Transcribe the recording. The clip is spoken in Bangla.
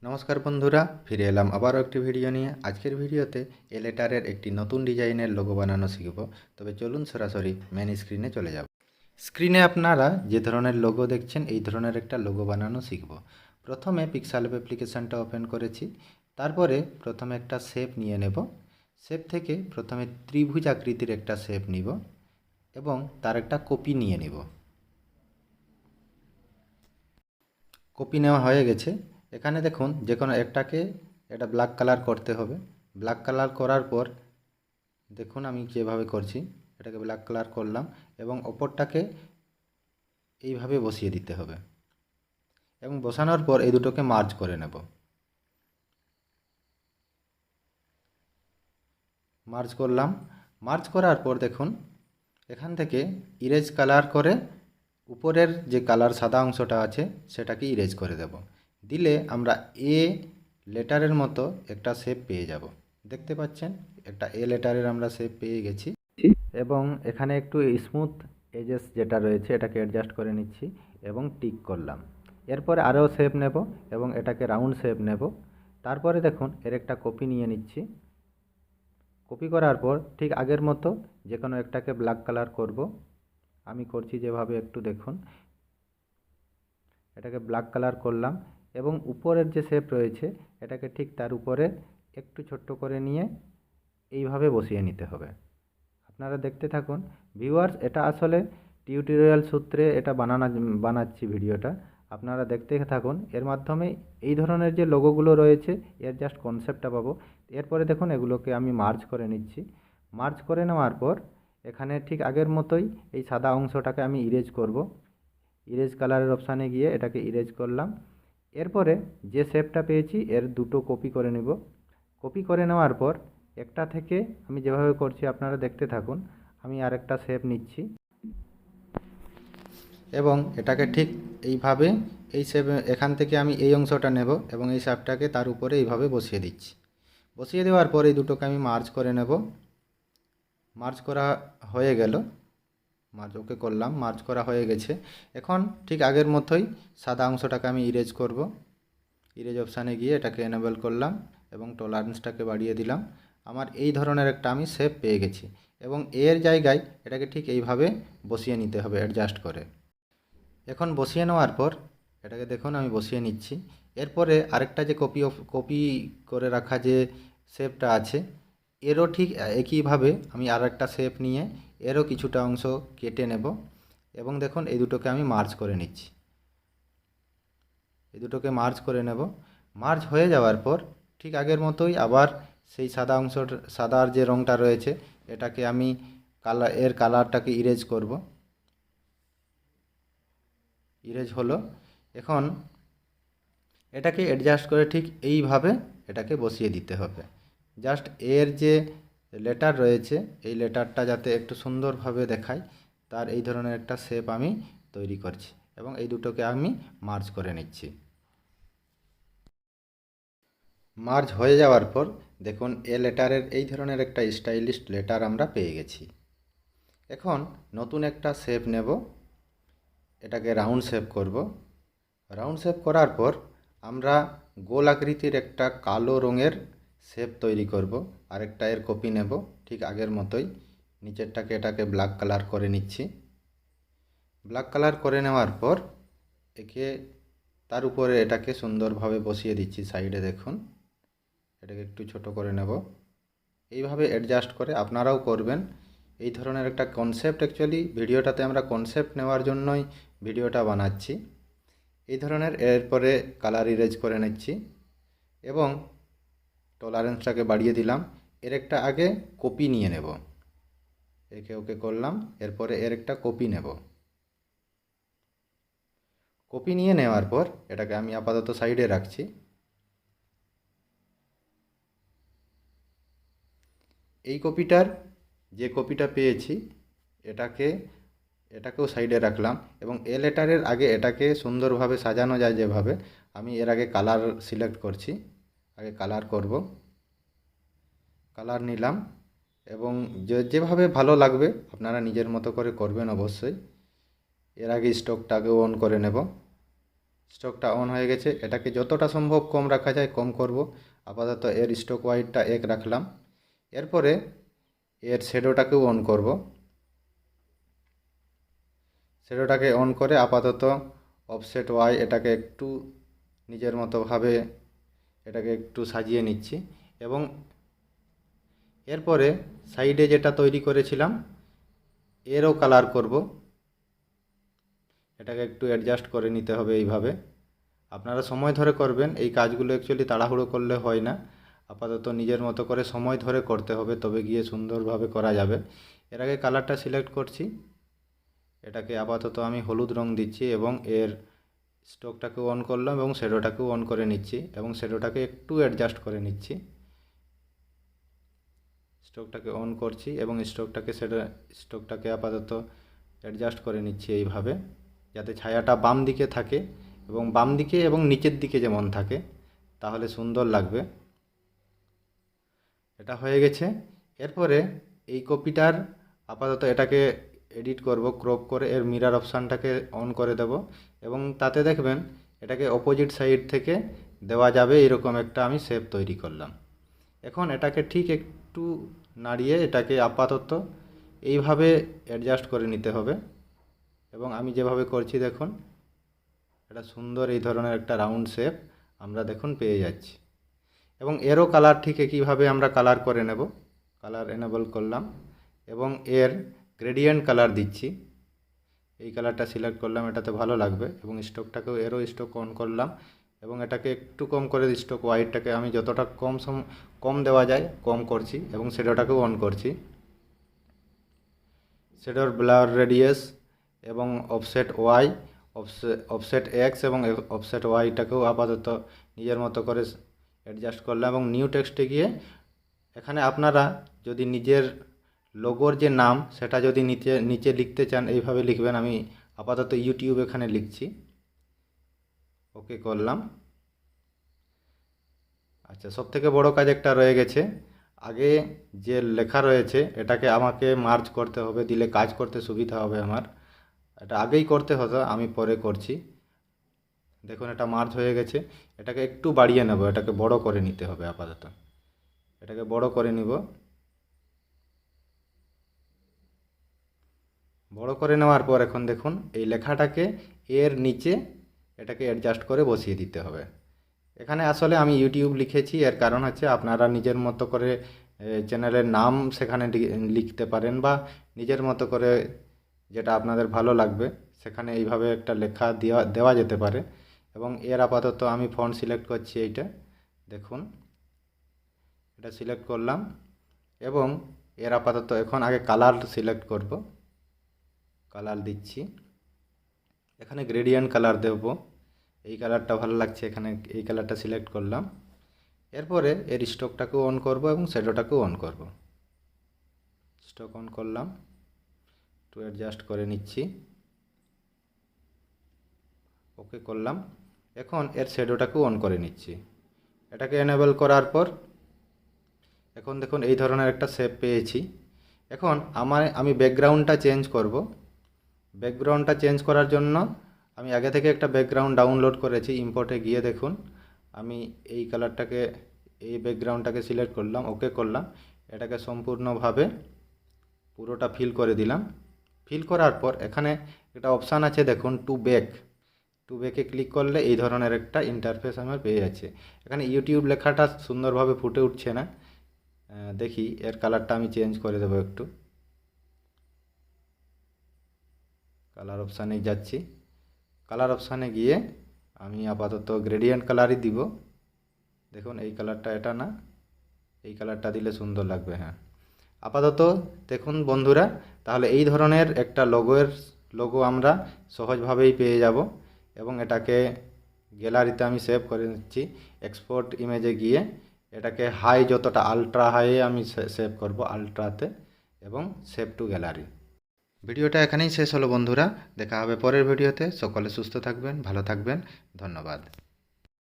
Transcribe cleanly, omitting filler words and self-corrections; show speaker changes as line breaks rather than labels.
নমস্কার বন্ধুরা, ফিরে এলাম আবারও একটি ভিডিও নিয়ে। আজকের ভিডিওতে এ লেটারের একটি নতুন ডিজাইনের লোগো বানানো শিখব। তবে চলুন সরাসরি মেন স্ক্রিনে চলে যাব। স্ক্রিনে আপনারা যে ধরনের লোগো দেখছেন এই ধরনের একটা লোগো বানানো শিখব। প্রথমে পিক্সেল অ্যাপ্লিকেশনটা ওপেন করেছি। তারপরে প্রথমে একটা শেপ নিয়ে নেব। শেপ থেকে প্রথমে ত্রিভুজ আকৃতির একটা শেপ নিব এবং তার একটা কপি নিয়ে নিব। কপি নেওয়া হয়ে গেছে। এখানে দেখুন যে কোনো একটাকে এটা ব্ল্যাক কালার করতে হবে। ব্ল্যাক কালার করার পর দেখুন আমি যেভাবে করছি, এটাকে ব্ল্যাক কালার করলাম এবং ওপরটাকে এইভাবে বসিয়ে দিতে হবে এবং বসানোর পর এই দুটোকে মার্জ করে নেব। মার্জ করলাম। মার্জ করার পর দেখুন এখান থেকে ইরেজ কালার করে উপরের যে কালার সাদা অংশটা আছে সেটাকে ইরেজ করে দেব। দিলে আমরা এ লেটারের মতো একটা শেপ পেয়ে যাব। দেখতে পাচ্ছেন একটা এ লেটারের আমরা শেপ পেয়ে গেছি এবং এখানে একটু স্মুথ এজেস যেটা রয়েছে এটাকে অ্যাডজাস্ট করে নিচ্ছি এবং টিক করলাম। এরপরে আরও শেপ নেব এবং এটাকে রাউন্ড শেপ নেব। তারপরে দেখুন এর একটা কপি নিয়ে নিচ্ছি। কপি করার পর ঠিক আগের মতো যে কোনো একটাকে ব্ল্যাক কালার করব। আমি করছি যেভাবে একটু দেখুন। এটাকে ব্ল্যাক কালার করলাম এবং উপরের যে শেপ রয়েছে এটাকে ঠিক তার উপরে একটু ছোট্ট করে নিয়ে এইভাবে বসিয়ে নিতে হবে। আপনারা দেখতে থাকুন ভিউয়ার্স। এটা আসলে টিউটোরিয়াল সূত্রে এটা বানাচ্ছি ভিডিওটা। আপনারা দেখতে থাকুন। এর মাধ্যমে এই ধরনের যে লোগোগুলো রয়েছে এর জাস্ট কনসেপ্টটা পাবো। এরপরে দেখুন এগুলোকে আমি মার্জ করে নিচ্ছি। মার্জ করে নেওয়ার পর এখানে ঠিক আগের মতোই এই সাদা অংশটাকে আমি ইরেজ করব। ইরেজ কালারের অপশানে গিয়ে এটাকে ইরেজ করলাম। এরপরে যে শেপটা পেয়েছি এর দুটো কপি করে নেব। কপি করে নেওয়ার পর একটা থেকে আমি যেভাবে করছি আপনারা দেখতে থাকুন। আমি আরেকটা শেপ নিচ্ছি এবং এটাকে ঠিক এইভাবে এই শেপ এখান থেকে আমি এই অংশটা নেব এবং এই শেপটাকে তার উপরে এইভাবে বসিয়ে দিচ্ছি। বসিয়ে দেওয়ার পর এই দুটোকে আমি মার্জ করে নেব। মার্জ করা হয়ে গেল। মার্জ ওকে করলাম। মার্জ করা হয়ে গেছে। এখন ঠিক আগের মতোই সাদা অংশটাকে আমি ইরেজ করব। ইরেজ অপশানে গিয়ে এটাকে এনেবল করলাম এবং টলারেন্সটাকে বাড়িয়ে দিলাম। আমার এই ধরনের একটা আমি শেপ পেয়ে গেছি এবং এর জায়গায় এটাকে ঠিক এইভাবে বসিয়ে নিতে হবে অ্যাডজাস্ট করে। এখন বসিয়ে নেওয়ার পর এটাকে দেখুন আমি বসিয়ে নিচ্ছি। এরপরে আরেকটা যে কপি করে রাখা যে শেপটা আছে এরও ঠিক একইভাবে আমি আরেকটা শেপ নিয়ে এরও কিছুটা অংশ কেটে নেব এবং দেখুন এই দুটোকে আমি মার্জ করে নিচ্ছি। এই দুটোকে মার্জ করে নেব। মার্জ হয়ে যাওয়ার পর ঠিক আগের মতোই আবার সেই সাদার যে রঙটা রয়েছে এটাকে আমি এর কালারটাকে ইরেজ করব। ইরেজ হলো। এখন এটাকে অ্যাডজাস্ট করে ঠিক এইভাবে এটাকে বসিয়ে দিতে হবে। জাস্ট এর যে লেটার রয়েছে এই লেটারটা যাতে একটু সুন্দরভাবে দেখায় তার এই ধরনের একটা শেপ আমি তৈরি করছি এবং এই দুটোকে আমি মার্জ করে নিচ্ছি। মার্জ হয়ে যাওয়ার পর দেখুন এ লেটারের এই ধরনের একটা স্টাইলিশ লেটার আমরা পেয়ে গেছি। এখন নতুন একটা শেপ নেব। এটাকে রাউন্ড শেপ করব। রাউন্ড শেপ করার পর আমরা গোল আকৃতির একটা কালো রঙের শেপ তৈরি করব। আরেকটা এর কপি নেব ঠিক আগের মতোই। নিচেরটাকে এটাকে ব্ল্যাক কালার করে নিচ্ছি। ব্ল্যাক কালার করে নেওয়ার পর একে তার উপরে এটাকে সুন্দরভাবে বসিয়ে দিচ্ছি। সাইডে দেখুন এটাকে একটু ছোট করে নেব। এইভাবে অ্যাডজাস্ট করে আপনারাও করবেন। এই ধরনের একটা কনসেপ্ট অ্যাকচুয়ালি ভিডিওটাতে আমরা কনসেপ্ট নেওয়ার জন্যই ভিডিওটা বানাচ্ছি। এই ধরনের এরপরে কালার ইরেজ করে নিচ্ছি এবং টলারেন্সটাকে বাড়িয়ে দিলাম। এর একটা আগে কপি নিয়ে নেব। একে ওকে করলাম। এরপরে এর একটা কপি নেব। কপি নিয়ে নেওয়ার পর এটাকে আমি আপাতত সাইডে রাখছি। এই যে কপিটা পেয়েছি এটাকেও সাইডে রাখলাম এবং এ লেটারের আগে এটাকে সুন্দরভাবে সাজানো যায় যেভাবে আমি এর আগে কালার সিলেক্ট করছি। আগে কালার করব। কালার নিলাম এবং যেভাবে ভালো লাগবে আপনারা নিজের মতো করে করবেন অবশ্যই। এর আগে স্টকটাকেও অন করে নেব। স্ট্রোকটা অন হয়ে গেছে। এটাকে যতটা সম্ভব কম রাখা যায় কম করব। আপাতত এর স্ট্রোক ওয়াইডটা 1 রাখলাম। এরপরে এর শ্যাডোটাকেও অন করব। শ্যাডোটাকে অন করে আপাতত অফসেট ওয়াই এটাকে একটু নিজের মতোভাবে এটাকে একটু সাজিয়ে নিচ্ছি। এবং এরপরে সাইডে যেটা তৈরি করেছিলাম এরও কালার করব। এটাকে একটু অ্যাডজাস্ট করে নিতে হবে এইভাবে। আপনারা সময় ধরে করবেন, এই কাজগুলো অ্যাকচুয়ালি তাড়াহুড়ো করলে হয় না। আপাতত নিজের মতো করে সময় ধরে করতে হবে, তবে গিয়ে সুন্দরভাবে করা যাবে। এর আগে কালারটা সিলেক্ট করছি। এটাকে আপাতত আমি হলুদ রং দিচ্ছি এবং এর স্ট্রোকটাকেও অন করলাম এবং শ্যাডোটাকেও অন করে নিচ্ছি এবং শ্যাডোটাকে একটু অ্যাডজাস্ট করে নিচ্ছি। স্ট্রোকটাকে অন করছি এবং স্ট্রোকটাকে আপাতত অ্যাডজাস্ট করে নিচ্ছি এইভাবে, যাতে ছায়াটা বাম দিকে থাকে এবং বাম দিকে এবং নিচের দিকে যেমন থাকে, তাহলে সুন্দর লাগবে। এটা হয়ে গেছে। এরপরে এই কপিটার আপাতত এটাকে এডিট করব, ক্রপ করে এর মিরর অপশানটাকে অন করে দেব এবং তাতে দেখবেন এটাকে অপোজিট সাইড থেকে দেওয়া যাবে। এরকম একটা আমি শেপ তৈরি করলাম। এখন এটাকে ঠিক একটু নাড়িয়ে এটাকে আপাতত এইভাবে অ্যাডজাস্ট করে নিতে হবে এবং আমি যেভাবে করছি দেখুন এটা সুন্দর এই ধরনের একটা রাউন্ড শেপ আমরা দেখুন পেয়ে যাচ্ছি। এবং এরও কালার ঠিক একইভাবে আমরা কালার করে নেব। কালার এনেবল করলাম এবং এর গ্রেডিয়েন্ট কালার দিচ্ছি। এই কালারটা সিলেক্ট করলাম, এটাতে ভালো লাগবে। এবং স্ট্রোকটাকেও এরও স্ট্রোক অন করলাম এবং এটাকে একটু কম করে স্ট্রোক ওয়াইডটাকে আমি যতটা কম দেওয়া যায় কম করছি এবং শ্যাডোটাকেও অন করছি। শ্যাডোর ব্লার রেডিয়াস এবং অফসেট ওয়াই, অফসেট এক্স এবং অফসেট ওয়াইটাকেও আপাতত নিজের মতো করে অ্যাডজাস্ট করলাম এবং নিউ টেক্সটে গিয়ে এখানে আপনারা যদি নিজের লোগোর যে নাম সেটা যদি নিচে লিখতে চান এইভাবে লিখবেন। আমি আপাতত ইউটিউব এখানে লিখছি, ওকে করলাম। আচ্ছা, সবথেকে বড় কাজ একটা রয়ে গেছে। আগে যে লেখা রয়েছে এটাকে আমাকে মার্জ করতে হবে, দিলে কাজ করতে সুবিধা হবে আমার। এটা আগেই করতে হতো, আমি পরে করছি। দেখুন এটা মার্জ হয়ে গেছে। এটাকে একটু বাড়িয়ে নেব, এটাকে বড় করে নিতে হবে আপাতত। এটাকে বড় করে নিব। বড় করে নেওয়ার পর এখন দেখুন এই লেখাটাকে এর নিচে এটাকে অ্যাডজাস্ট করে বসিয়ে দিতে হবে। এখানে আসলে আমি ইউটিউব লিখেছি, এর কারণ হচ্ছে আপনারা নিজের মতো করে চ্যানেলের নাম সেখানে লিখতে পারেন বা নিজের মতো করে যেটা আপনাদের ভালো লাগবে সেখানে এইভাবে একটা লেখা দেওয়া যেতে পারে। এবং এর আপাতত আমি ফন্ট সিলেক্ট করছি এইটা, দেখুন এটা সিলেক্ট করলাম এবং এর আপাতত এখন আগে কালার সিলেক্ট করব। কালার দিচ্ছি, এখানে গ্রেডিয়েন্ট কালার দেব। এই কালারটা ভালো লাগছে, এখানে এই কালারটা সিলেক্ট করলাম। এরপরে এর স্ট্রোকটাকেও অন করব এবং শ্যাডোটাকেও অন করব। স্ট্রোক অন করলাম, একটু অ্যাডজাস্ট করে নিচ্ছি, ওকে করলাম। এখন এর শ্যাডোটাকেও অন করে নিচ্ছি। এটাকে এনেবল করার পর এখন দেখুন এই ধরনের একটা শেপ পেয়েছি। এখন আমি ব্যাকগ্রাউন্ডটা চেঞ্জ করব। ব্যাকগ্রাউন্ডটা চেঞ্জ করার জন্য আমি আগে থেকে একটা ব্যাকগ্রাউন্ড ডাউনলোড করেছি। ইম্পোর্টে গিয়ে দেখুন আমি এই কালারটাকে, এই ব্যাকগ্রাউন্ডটাকে সিলেক্ট করলাম, ওকে করলাম। এটাকে সম্পূর্ণভাবে পুরোটা ফিল করে দিলাম। ফিল করার পর এখানে একটা অপশান আছে দেখুন, টু ব্যাকে ক্লিক করলে এই ধরনের একটা ইন্টারফেস আমার পেয়ে যাচ্ছে। এখানে ইউটিউব লেখাটা সুন্দরভাবে ফুটে উঠছে না। দেখি এর কালারটা আমি চেঞ্জ করে দেবো একটু। কালার অপশানে যাচ্ছি। কালার অপশানে গিয়ে আমি আপাতত গ্রেডিয়েন্ট কালারই দিব। দেখুন এই কালারটা, এটা না, এই কালারটা দিলে সুন্দর লাগবে। হ্যাঁ, আপাতত দেখুন বন্ধুরা, তাহলে এই ধরনের একটা লোগো আমরা সহজভাবেই পেয়ে যাব। এবং এটাকে গ্যালারিতে আমি সেভ করে নিচ্ছি। এক্সপোর্ট ইমেজে গিয়ে এটাকে হাই, যতটা আলট্রা হাইয়ে আমি সেভ করব, আলট্রাতে, এবং সেভ টু গ্যালারি। ভিডিওটা এখানেই শেষ হলো বন্ধুরা। দেখা হবে পরের ভিডিওতে। সকলে সুস্থ থাকবেন, ভালো থাকবেন। ধন্যবাদ।